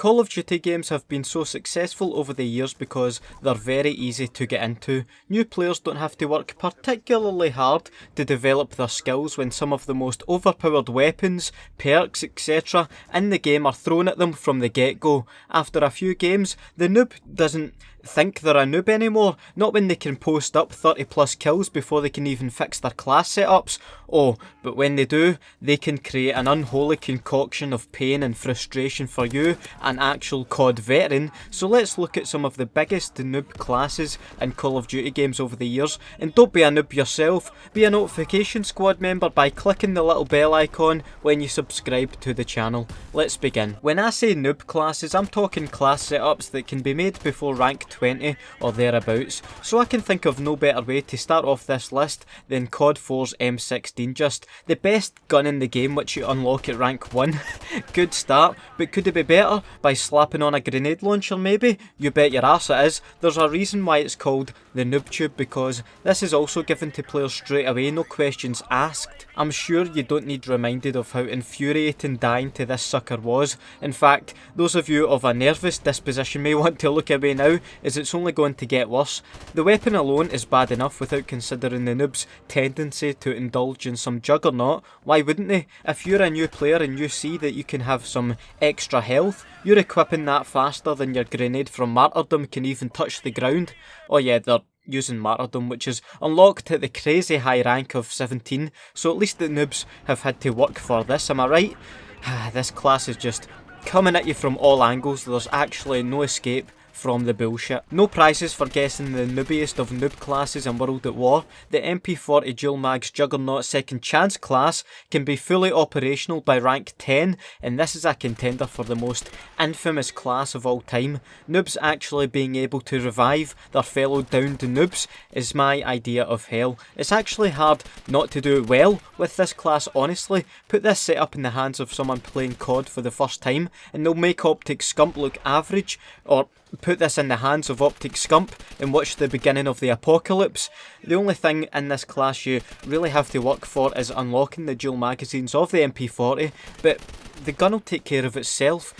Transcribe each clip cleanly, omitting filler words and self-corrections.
Call of Duty games have been so successful over the years because they're very easy to get into. New players don't have to work particularly hard to develop their skills when some of the most overpowered weapons, perks, etc. in the game are thrown at them from the get-go. After a few games, the noob doesn't think they're a noob anymore, not when they can post up 30 plus kills before they can even fix their class setups. Oh, but when they do, they can create an unholy concoction of pain and frustration for you, an actual COD veteran. So let's look at some of the biggest noob classes in Call of Duty games over the years. And don't be a noob yourself, be a notification squad member by clicking the little bell icon when you subscribe to the channel. Let's begin. When I say noob classes, I'm talking class setups that can be made before rank 20 or thereabouts, so I can think of no better way to start off this list than COD 4's M16, just the best gun in the game which you unlock at rank 1. Good start, but could it be better? By slapping on a grenade launcher maybe? You bet your arse it is. There's a reason why it's called the Noob Tube, because this is also given to players straight away, no questions asked. I'm sure you don't need reminded of how infuriating dying to this sucker was. In fact, those of you of a nervous disposition may want to look away now, as it's only going to get worse. The weapon alone is bad enough without considering the noob's tendency to indulge in some juggernaut. Why wouldn't they? If you're a new player and you see that you can have some extra health, you're equipping that faster than your grenade from martyrdom can even touch the ground. Oh yeah, they're using martyrdom, which is unlocked at the crazy high rank of 17, so at least the noobs have had to work for this, am I right? This class is just coming at you from all angles. There's actually no escape from the bullshit. No prizes for guessing the noobiest of noob classes in World at War. The MP40 Dual Mag's Juggernaut Second Chance class can be fully operational by rank 10, and this is a contender for the most infamous class of all time. Noobs actually being able to revive their fellow downed noobs is my idea of hell. It's actually hard not to do well with this class, honestly. Put this setup in the hands of someone playing COD for the first time and they'll make Optic Scump look average, or put this in the hands of Optic Scump and watch the beginning of the apocalypse. The only thing in this class you really have to work for is unlocking the dual magazines of the MP40, but the gun will take care of itself.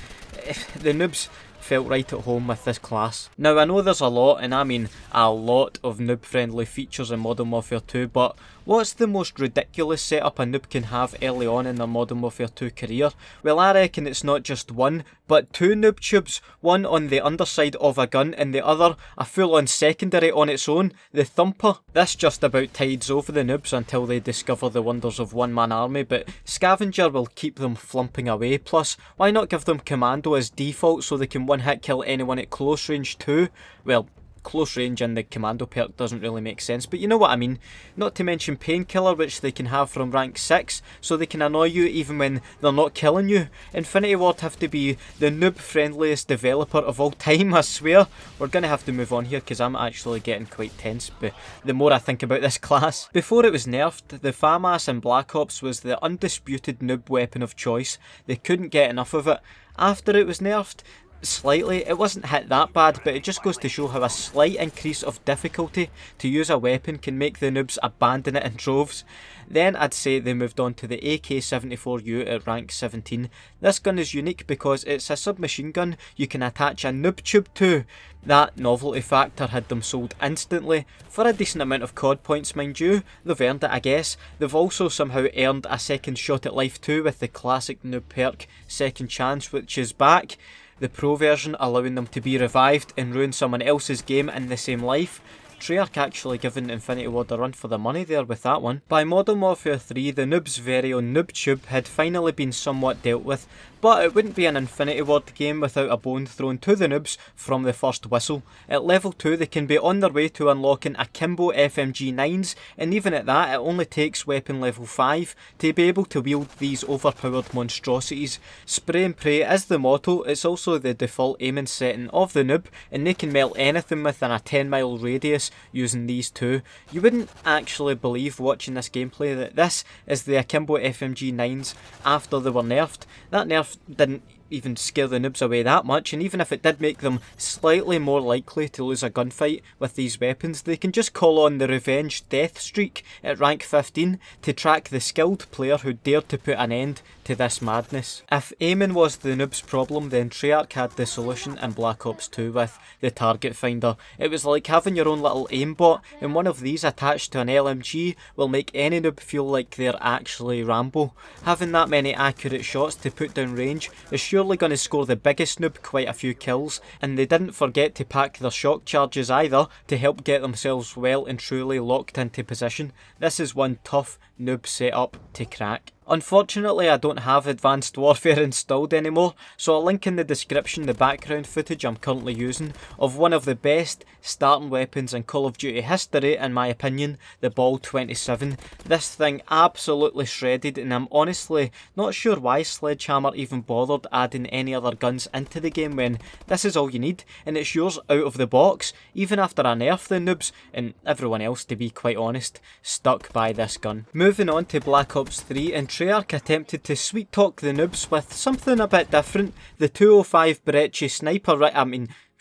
The noobs felt right at home with this class. Now I know there's a lot, and I mean a lot, of noob friendly features in Modern Warfare 2, but what's the most ridiculous setup a noob can have early on in their Modern Warfare 2 career? Well, I reckon it's not just one, but two noob tubes, one on the underside of a gun and the other a full-on secondary on its own, the Thumper. This just about tides over the noobs until they discover the wonders of one-man army, but Scavenger will keep them flumping away. Plus, why not give them Commando as default so they can one-hit kill anyone at close range too? Well, close range in the Commando perk doesn't really make sense, but you know what I mean. Not to mention Painkiller, which they can have from rank 6, so they can annoy you even when they're not killing you. Infinity Ward have to be the noob friendliest developer of all time, I swear. We're going to have to move on here because I'm actually getting quite tense but the more I think about this class. Before it was nerfed, the FAMAS in Black Ops was the undisputed noob weapon of choice. They couldn't get enough of it. After it was nerfed, slightly, it wasn't hit that bad, but it just goes to show how a slight increase of difficulty to use a weapon can make the noobs abandon it in droves. Then I'd say they moved on to the AK-74U at rank 17. This gun is unique because it's a submachine gun you can attach a noob tube to. That novelty factor had them sold instantly. For a decent amount of COD points, mind you. They've earned it, I guess. They've also somehow earned a second shot at life too with the classic noob perk Second Chance, which is back. The pro version allowing them to be revived and ruin someone else's game in the same life. Treyarch actually giving Infinity Ward a run for the money there with that one. By Modern Warfare 3, the noob's very own Noob Tube had finally been somewhat dealt with, but it wouldn't be an Infinity Ward game without a bone thrown to the noobs from the first whistle. At level 2 they can be on their way to unlocking akimbo FMG9s, and even at that it only takes weapon level 5 to be able to wield these overpowered monstrosities. Spray and pray is the motto. It's also the default aiming setting of the noob, and they can melt anything within a 10-mile radius using these two. You wouldn't actually believe watching this gameplay that this is the akimbo FMG9s after they were nerfed. That nerf didn't even scare the noobs away that much, and even if it did make them slightly more likely to lose a gunfight with these weapons, they can just call on the revenge death streak at rank 15 to track the skilled player who dared to put an end to this madness. If aiming was the noob's problem, then Treyarch had the solution in Black Ops 2 with the target finder. It was like having your own little aimbot, and one of these attached to an LMG will make any noob feel like they're actually Rambo. Having that many accurate shots to put down range is surely going to score the biggest noob quite a few kills, and they didn't forget to pack their shock charges either to help get themselves well and truly locked into position. This is one tough noob setup to crack. Unfortunately, I don't have Advanced Warfare installed anymore, so I'll link in the description the background footage I'm currently using of one of the best starting weapons in Call of Duty history, in my opinion, the Ball 27. This thing absolutely shredded, and I'm honestly not sure why Sledgehammer even bothered adding any other guns into the game when this is all you need, and it's yours out of the box, even after I nerf the noobs, and everyone else, to be quite honest, stuck by this gun. Moving on to Black Ops 3, and Treyarch attempted to sweet talk the noobs with something a bit different. The 205 Brecci sniper,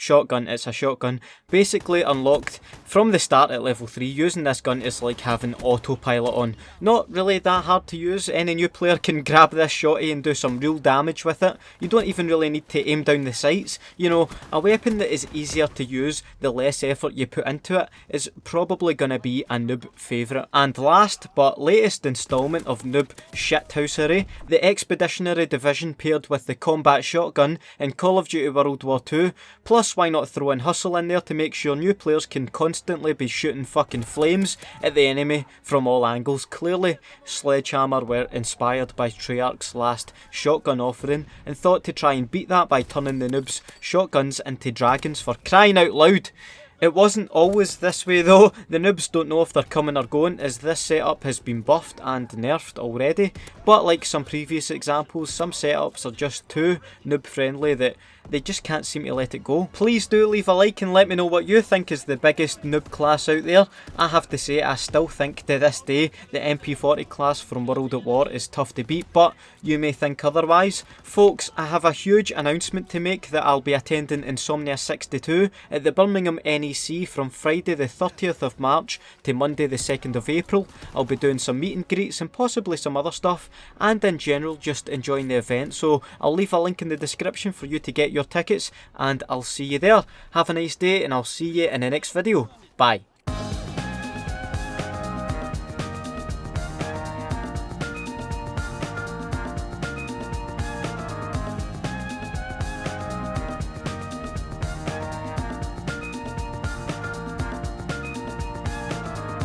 shotgun, it's a shotgun, basically unlocked from the start at level 3. Using this gun is like having autopilot on. Not really that hard to use. Any new player can grab this shotty and do some real damage with it. You don't even really need to aim down the sights. You know, a weapon that is easier to use, the less effort you put into it, is probably going to be a noob favourite. And last but latest instalment of noob shithousery, the Expeditionary Division paired with the combat shotgun in Call of Duty World War II, plus why not throw in hustle in there to make sure new players can constantly be shooting fucking flames at the enemy from all angles. Clearly, Sledgehammer were inspired by Treyarch's last shotgun offering and thought to try and beat that by turning the noobs' shotguns into dragons, for crying out loud. It wasn't always this way though. The noobs don't know if they're coming or going, as this setup has been buffed and nerfed already, but like some previous examples, some setups are just too noob friendly that they just can't seem to let it go. Please do leave a like and let me know what you think is the biggest noob class out there. I have to say, I still think to this day the MP40 class from World at War is tough to beat, but you may think otherwise. Folks, I have a huge announcement to make that I'll be attending Insomnia 62 at the Birmingham NEC from Friday the 30th of March to Monday the 2nd of April. I'll be doing some meet and greets and possibly some other stuff, and in general just enjoying the event, so I'll leave a link in the description for you to get your tickets, and I'll see you there. Have a nice day, and I'll see you in the next video. Bye.